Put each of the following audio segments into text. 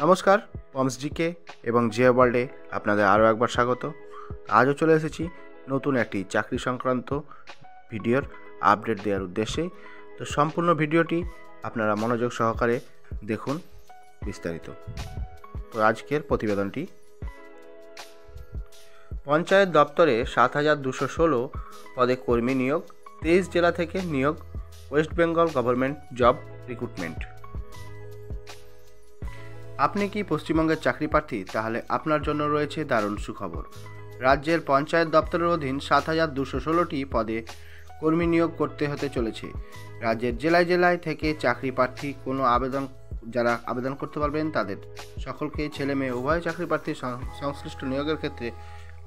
নমস্কার, পমস জিকে এবং জিও ওয়ার্ল্ডে আপনাদের আরও একবার স্বাগত। আজও চলে এসেছি নতুন একটি চাকরি সংক্রান্ত ভিডিওর আপডেট দেওয়ার উদ্দেশ্যে। তো সম্পূর্ণ ভিডিওটি আপনারা মনোযোগ সহকারে দেখুন বিস্তারিত। তো আজকের প্রতিবেদনটি, পঞ্চায়েত দপ্তরে ৭,২১৬ পদে কর্মী নিয়োগ, 23 জেলা থেকে নিয়োগ, West Bengal government job recruitment. আপনি কি পশ্চিমবঙ্গের চাকরি প্রার্থী? তাহলে আপনার জন্য রয়েছে দারুণ সুখবর। রাজ্যের পঞ্চায়েত দপ্তরের অধীন ৭,২১৬টি পদে কর্মী নিয়োগ করতে হতে চলেছে। রাজ্যের জেলায় জেলায় থেকে চাকরি প্রার্থী যারা আবেদন করতে পারবেন তাদের সকলকে, ছেলে মেয়ে উভয় চাকরি প্রার্থী সংশ্লিষ্ট নিয়োগের ক্ষেত্রে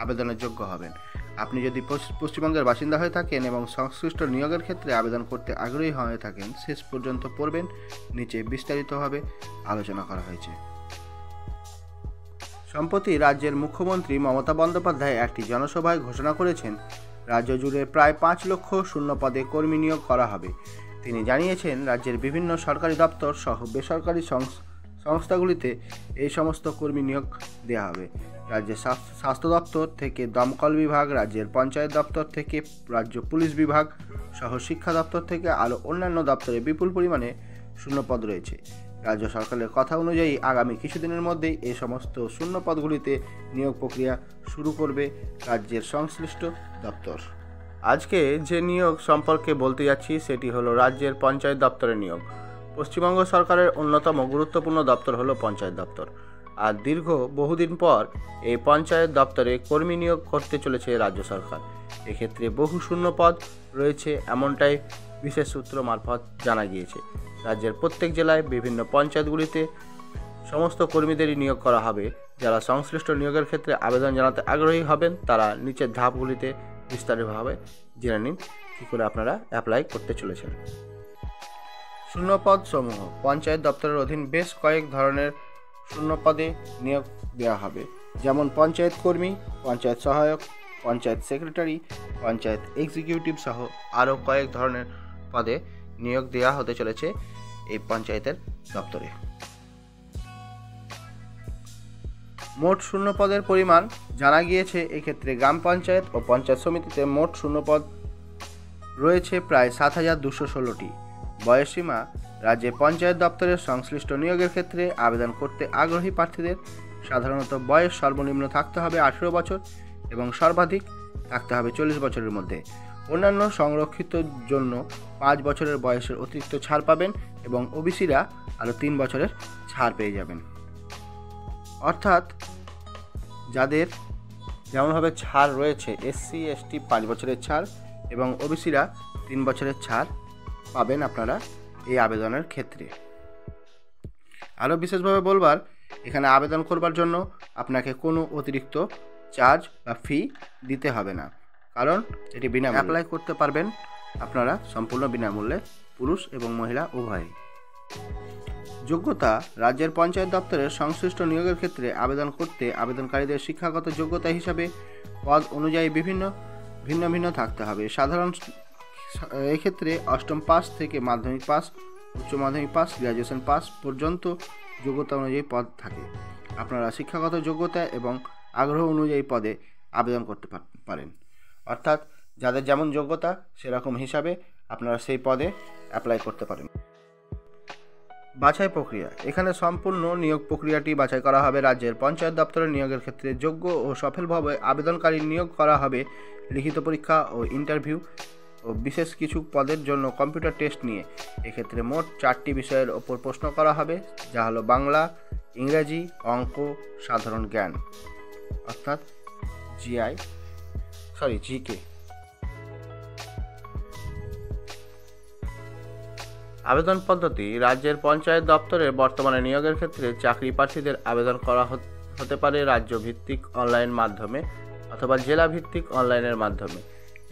আবেদনের যোগ্য হবেন। আপনি যদি পশ্চিমবঙ্গের বাসিন্দা হয়ে থাকেন এবং সংশ্লিষ্ট নিয়োগের ক্ষেত্রে আবেদন করতে আগ্রহী হয়ে থাকেন, শেষ পর্যন্ত পড়বেন, নিচে বিস্তারিতভাবে আলোচনা করা হয়েছে। সম্প্রতি রাজ্যের মুখ্যমন্ত্রী মমতা বন্দ্যোপাধ্যায় একটি জনসভায় ঘোষণা করেছেন, রাজ্য জুড়ে প্রায় 5 লক্ষ শূন্য পদে কর্মী নিয়োগ করা হবে। তিনি জানিয়েছেন, রাজ্যের বিভিন্ন সরকারি দপ্তর সহ বেসরকারি সংস্থাগুলিতে এই সমস্ত কর্মী নিয়োগ দেওয়া হবে। রাজ্যের স্বাস্থ্য দপ্তর থেকে দমকল বিভাগ, রাজ্যের পঞ্চায়েত দপ্তর থেকে রাজ্য পুলিশ বিভাগ সহ শিক্ষা দপ্তর থেকে আরও অন্যান্য দপ্তরে বিপুল পরিমাণে শূন্যপদ রয়েছে। রাজ্য সরকারের কথা অনুযায়ী আগামী কিছুদিনের মধ্যেই এই সমস্ত শূন্য পদগুলিতে নিয়োগ প্রক্রিয়া শুরু করবে রাজ্যের সংশ্লিষ্ট দপ্তর। আজকে যে নিয়োগ সম্পর্কে বলতে যাচ্ছি সেটি হলো রাজ্যের পঞ্চায়েত দপ্তরের নিয়োগ। পশ্চিমবঙ্গ সরকারের অন্যতম গুরুত্বপূর্ণ দপ্তর হলো পঞ্চায়েত দপ্তর, আর দীর্ঘ বহুদিন পর এই পঞ্চায়েত দপ্তরে কর্মী নিয়োগ করতে চলেছে রাজ্য সরকার। এক্ষেত্রে বহু শূন্য পদ রয়েছে, এমনটাই বিশেষ সূত্র মারফত জানা গিয়েছে। রাজ্যের প্রত্যেক জেলায় বিভিন্ন পঞ্চায়েতগুলিতে সমস্ত কর্মীদেরই নিয়োগ করা হবে। যারা সংশ্লিষ্ট নিয়োগের ক্ষেত্রে আবেদন জানাতে আগ্রহী হবেন তারা নিচের ধাপগুলিতে বিস্তারিতভাবে জেনে নিন কী করে আপনারা অ্যাপ্লাই করতে চলেছেন। শূন্যপদ সমূহ, পঞ্চায়েত দপ্তরের অধীন বেশ কয়েক ধরনের শূন্যপদে নিয়োগ দেওয়া হবে, যেমন পঞ্চায়েত কর্মী, পঞ্চায়েত সহায়ক, পঞ্চায়েত সেক্রেটারি, পঞ্চায়েত এক্সিকিউটিভ সহ আরও কয়েক ধরনের পদে নিয়োগ দেওয়া হতে চলেছে এই পঞ্চায়েতের দপ্তরে। মোট শূন্যপদের পরিমাণ জানা গিয়েছে। এক্ষেত্রে গ্রাম পঞ্চায়েত ও পঞ্চায়েত সমিতিতে মোট শূন্যপদ রয়েছে প্রায় ৭,২১৬টি। বয়সসীমা, রাজ্যে পঞ্চায়েত দপ্তরের সংশ্লিষ্ট নিয়োগের ক্ষেত্রে আবেদন করতে আগ্রহী প্রার্থীদের সাধারণত বয়স সর্বনিম্ন থাকতে হবে 18 বছর এবং সর্বাধিক থাকতে হবে 40 বছরের মধ্যে। অন্যান্য সংরক্ষিত জন্য 5 বছরের বয়সের অতিরিক্ত ছাড় পাবেন এবং ওবিসিরা আরও 3 বছরের ছাড় পেয়ে যাবেন। অর্থাৎ যাদের যেমনভাবে ছাড় রয়েছে, এসসি এসটি 5 বছরের ছাড় এবং ওবিসিরা 3 বছরের ছাড় পাবেন আপনারা এই আবেদনের ক্ষেত্রে। আরও বিশেষভাবে বলবার, এখানে আবেদন করবার জন্য আপনাকে কোনো অতিরিক্ত চার্জ বা ফি দিতে হবে না, কারণ এটি বিনামূল্যে অ্যাপ্লাই করতে পারবেন আপনারা সম্পূর্ণ বিনামূল্যে, পুরুষ এবং মহিলা উভয়ই। যোগ্যতা, রাজ্যের পঞ্চায়েত দপ্তরের সংশ্লিষ্ট নিয়োগের ক্ষেত্রে আবেদন করতে আবেদনকারীদের শিক্ষাগত যোগ্যতা হিসাবে পদ অনুযায়ী ভিন্ন ভিন্ন থাকতে হবে। সাধারণ এক্ষেত্রে অষ্টম পাস থেকে মাধ্যমিক পাস, উচ্চ মাধ্যমিক পাস, গ্র্যাজুয়েশন পাস পর্যন্ত যোগ্যতা অনুযায়ী পদ থাকে। আপনারা শিক্ষাগত যোগ্যতা এবং আগ্রহ অনুযায়ী পদে আবেদন করতে পারেন, অর্থাৎ যাদের যেমন যোগ্যতা সেরকম হিসাবে আপনারা সেই পদে অ্যাপ্লাই করতে পারেন। বাছাই প্রক্রিয়া, এখানে সম্পূর্ণ নিয়োগ প্রক্রিয়াটি বাছাই করা হবে। রাজ্যের পঞ্চায়েত দপ্তরের নিয়োগের ক্ষেত্রে যোগ্য ও সফলভাবে আবেদনকারী নিয়োগ করা হবে লিখিত পরীক্ষা ও ইন্টারভিউ ও বিশেষ কিছু পদের জন্য কম্পিউটার টেস্ট নিয়ে। এক্ষেত্রে মোট 4টি বিষয়ের ওপর প্রশ্ন করা হবে, যা হলো বাংলা, ইংরাজি, অঙ্ক, সাধারণ জ্ঞান, অর্থাৎ জিকে। আবেদন পদ্ধতি, রাজ্যের পঞ্চায়েত দপ্তরের বর্তমানে নিয়োগের ক্ষেত্রে চাকরি প্রার্থীদের আবেদন করা হতে পারে রাজ্য ভিত্তিক অনলাইন মাধ্যমে অথবা জেলা ভিত্তিক অনলাইনের মাধ্যমে।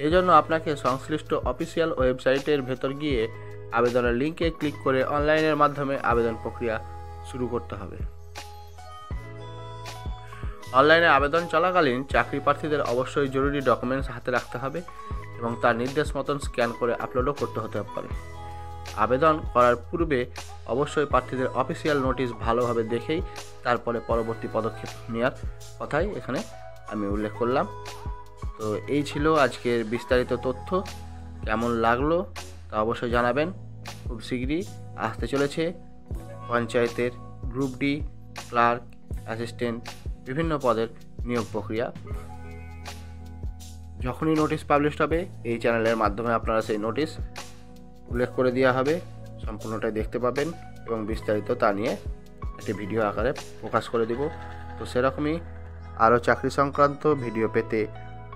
এজন্য আপনাকে সংশ্লিষ্ট অফিসিয়াল ওয়েবসাইটের ভেতর গিয়ে আবেদনের লিঙ্কে ক্লিক করে অনলাইনের মাধ্যমে আবেদন প্রক্রিয়া শুরু করতে হবে। অনলাইনে আবেদন চলাকালীন চাকরি প্রার্থীদের অবশ্যই জরুরি ডকুমেন্টস হাতে রাখতে হবে এবং তার নির্দেশ মতন স্ক্যান করে আপলোডও করতে হতে পারে। আবেদন করার পূর্বে অবশ্যই প্রার্থীদের অফিসিয়াল নোটিশ ভালোভাবে দেখেই তারপরে পরবর্তী পদক্ষেপ নেওয়ার কথাই এখানে আমি উল্লেখ করলাম। তো এই ছিল আজকের বিস্তারিত তথ্য। কেমন লাগলো তা অবশ্যই জানাবেন। খুব শীঘ্রই আসতে চলেছে পঞ্চায়েতের গ্রুপ ডি, ক্লার্ক, অ্যাসিস্ট্যান্ট বিভিন্ন পদের নিয়োগ প্রক্রিয়া। যখনই নোটিশ পাবলিশড হবে এই চ্যানেলের মাধ্যমে আপনারা সেই নোটিশ উল্লেখ করে দেওয়া হবে, সম্পূর্ণটাই দেখতে পাবেন এবং বিস্তারিত তা নিয়ে একটি ভিডিও আকারে প্রকাশ করে দেব। তো সেরকমই আরও চাকরি সংক্রান্ত ভিডিও পেতে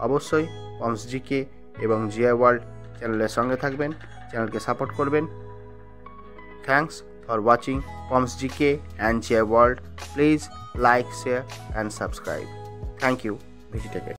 অবশ্যই পমস জিকে এবং জিআই ওয়ার্ল্ড চ্যানেলের সঙ্গে থাকবেন, চ্যানেলকে সাপোর্ট করবেন। থ্যাংকস ফর ওয়াচিং পমস GK and GI world. Please like, share and subscribe. Thank you. ভিজিটেকে